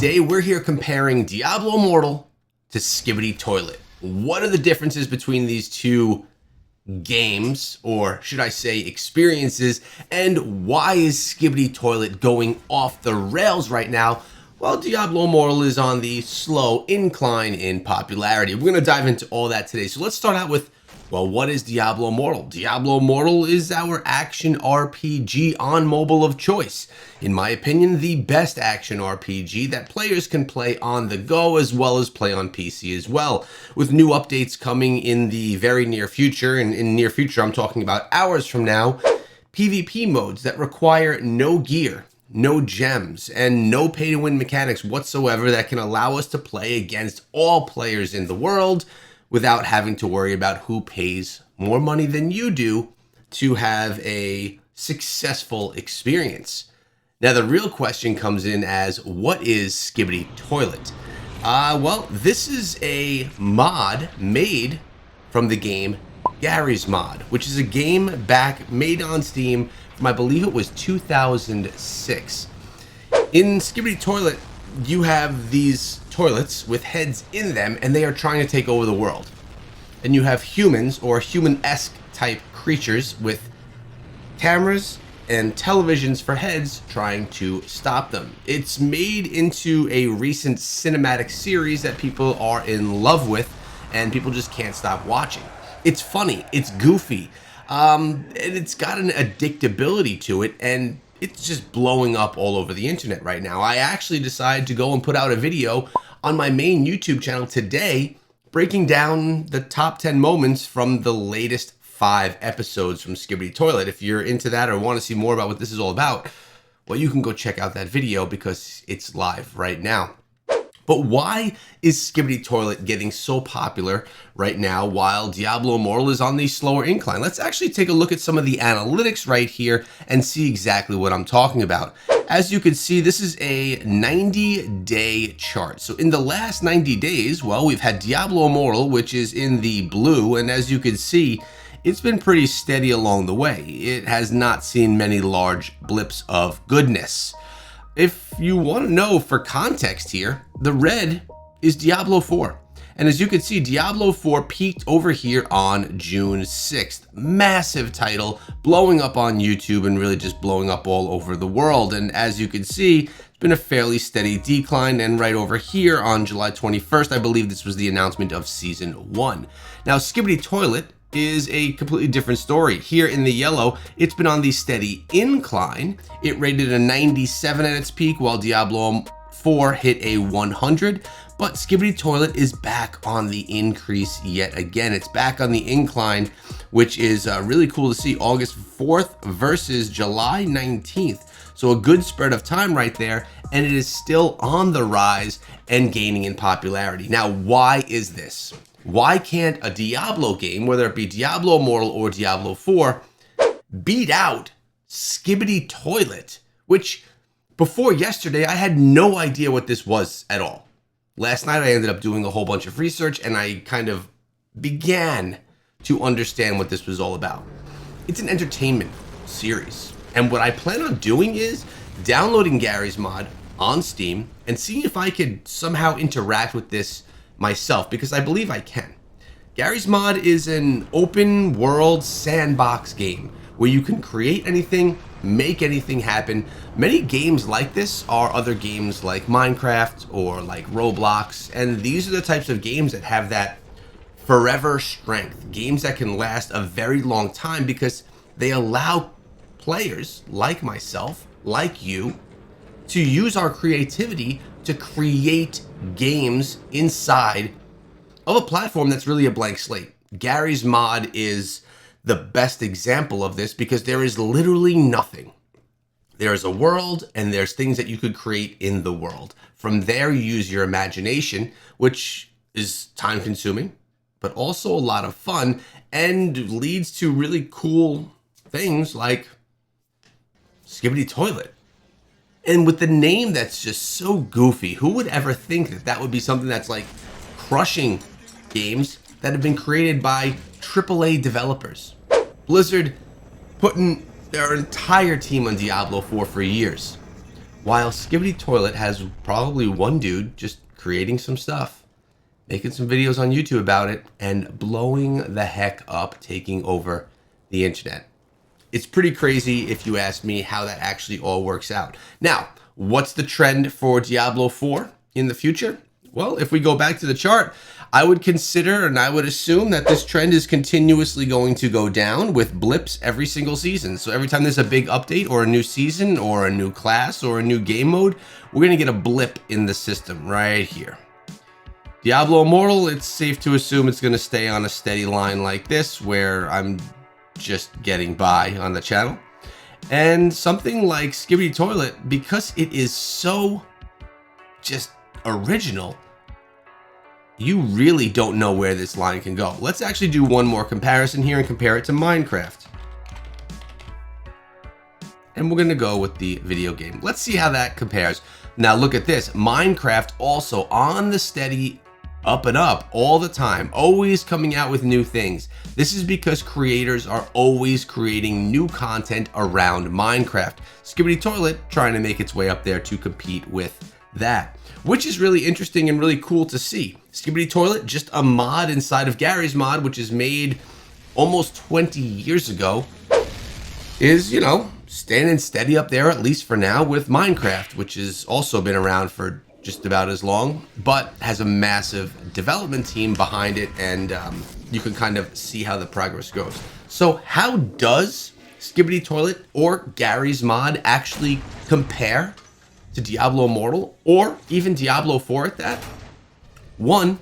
Today we're here comparing Diablo Immortal to Skibidi Toilet. What are the differences between these two games, or should I say experiences, and why is Skibidi Toilet going off the rails right now while Diablo Immortal is on the slow incline in popularity? We're going to dive into all that today. So let's start out with, well, what is Diablo Immortal? Diablo Immortal is our action RPG on mobile of choice. In my opinion, the best action RPG that players can play on the go as well as play on PC as well. With new updates coming in the very near future, and in near future I'm talking about hours from now, PvP modes that require no gear, no gems, and no pay-to-win mechanics whatsoever that can allow us to play against all players in the world without having to worry about who pays more money than you do to have a successful experience. Now, the real question comes in as, what is Skibidi Toilet? Well, this is a mod made from the game Garry's Mod, which is a game back made on Steam from, I believe it was 2006. In Skibidi Toilet, you have these toilets with heads in them, and they are trying to take over the world. And you have humans, or human-esque type creatures, with cameras and televisions for heads trying to stop them. It's made into a recent cinematic series that people are in love with, and people just can't stop watching. It's funny, it's goofy, and it's got an addictability to it, and it's just blowing up all over the internet right now. I actually decided to go and put out a video on my main YouTube channel today, breaking down the top 10 moments from the latest 5 episodes from Skibidi Toilet. If you're into that or want to see more about what this is all about, well, you can go check out that video because it's live right now. But why is Skibidi Toilet getting so popular right now while Diablo Immortal is on the slower incline? Let's actually take a look at some of the analytics right here and see exactly what I'm talking about. As you can see, this is a 90-day chart. So in the last 90 days, well, we've had Diablo Immortal, which is in the blue, and as you can see, it's been pretty steady along the way. It has not seen many large blips of goodness. If you want to know for context here, the red is Diablo 4. And as you can see, Diablo 4 peaked over here on June 6th. Massive title, blowing up on YouTube and really just blowing up all over the world. And as you can see, it's been a fairly steady decline. And right over here on July 21st, I believe this was the announcement of Season 1. Now, Skibidi Toilet is a completely different story. Here in the yellow, it's been on the steady incline. It rated a 97 at its peak, while Diablo 4 hit a 100. But Skibidi Toilet is back on the increase yet again. It's back on the incline, which is really cool to see. August 4th versus July 19th. So a good spread of time right there, and it is still on the rise and gaining in popularity. Now, why is this? Why can't a Diablo game, whether it be Diablo Immortal or Diablo 4, beat out Skibidi Toilet? Which, before yesterday, I had no idea what this was at all. Last night, I ended up doing a whole bunch of research, and I kind of began to understand what this was all about. It's an entertainment series, and what I plan on doing is downloading Garry's Mod on Steam and seeing if I could somehow interact with this myself, because I believe I can. Garry's Mod is an open world sandbox game where you can create anything, make anything happen. Many games like this are other games like Minecraft or like Roblox, and these are the types of games that have that forever strength, games that can last a very long time because they allow players like myself, like you, to use our creativity to create games inside of a platform that's really a blank slate. Garry's Mod is the best example of this because there is literally nothing. There's a world and there's things that you could create in the world. From there, you use your imagination, which is time consuming, but also a lot of fun and leads to really cool things like Skibidi Toilet. And with the name that's just so goofy, who would ever think that that would be something that's like crushing games that have been created by AAA developers? Blizzard putting their entire team on Diablo 4 for years. while Skibidi Toilet has probably one dude just creating some stuff, making some videos on YouTube about it, and blowing the heck up, taking over the internet. It's pretty crazy if you ask me how that actually all works out. Now, what's the trend for Diablo 4 in the future? Well, if we go back to the chart, I would consider and I would assume that this trend is continuously going to go down with blips every single season. So every time there's a big update or a new season or a new class or a new game mode, we're going to get a blip in the system right here. Diablo Immortal, it's safe to assume it's going to stay on a steady line like this, where I'm just getting by on the channel. And something like Skibidi Toilet, because it is so just original, you really don't know where this line can go. Let's actually do one more comparison here and compare it to Minecraft. And we're going to go with the video game. Let's see how that compares. Now look at this. Minecraft also on the steady up and up all the time, always coming out with new things. This is because creators are always creating new content around Minecraft. Skibidi Toilet trying to make its way up there to compete with that, which is really interesting and really cool to see. Skibidi Toilet, just a mod inside of Gary's mod, which is made almost 20 years ago, is, you know, standing steady up there, at least for now, with Minecraft, which has also been around for just about as long, but has a massive development team behind it, and you can kind of see how the progress goes. So how does Skibidi Toilet or Gary's mod actually compare to Diablo Immortal or even Diablo 4 at that? One,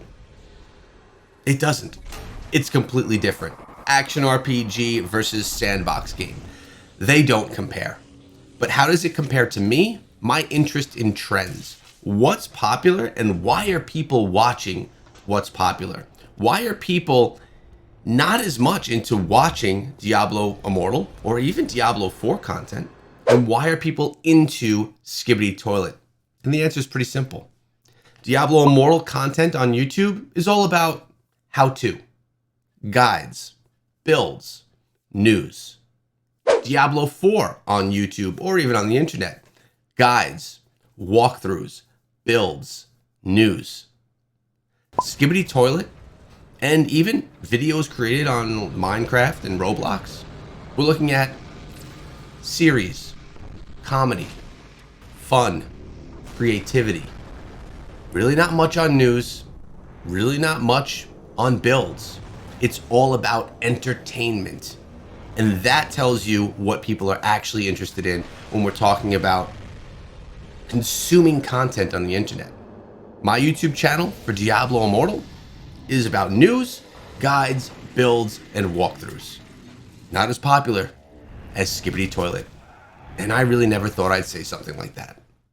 it doesn't. It's completely different. Action RPG versus sandbox game. They don't compare. But how does it compare to me? My interest in trends. What's popular and why are people watching what's popular? Why are people not as much into watching Diablo Immortal or even Diablo 4 content? And why are people into Skibidi Toilet? And the answer is pretty simple. Diablo Immortal content on YouTube is all about how-to, guides, builds, news. Diablo 4 on YouTube or even on the internet, guides, walkthroughs, builds, news. Skibidi Toilet and even videos created on Minecraft and Roblox, we're looking at series, comedy, fun, creativity. Really not much on news, really not much on builds. It's all about entertainment. And that tells you what people are actually interested in when we're talking about consuming content on the internet. My YouTube channel for Diablo Immortal is about news, guides, builds, and walkthroughs. Not as popular as Skibidi Toilet. And I really never thought I'd say something like that.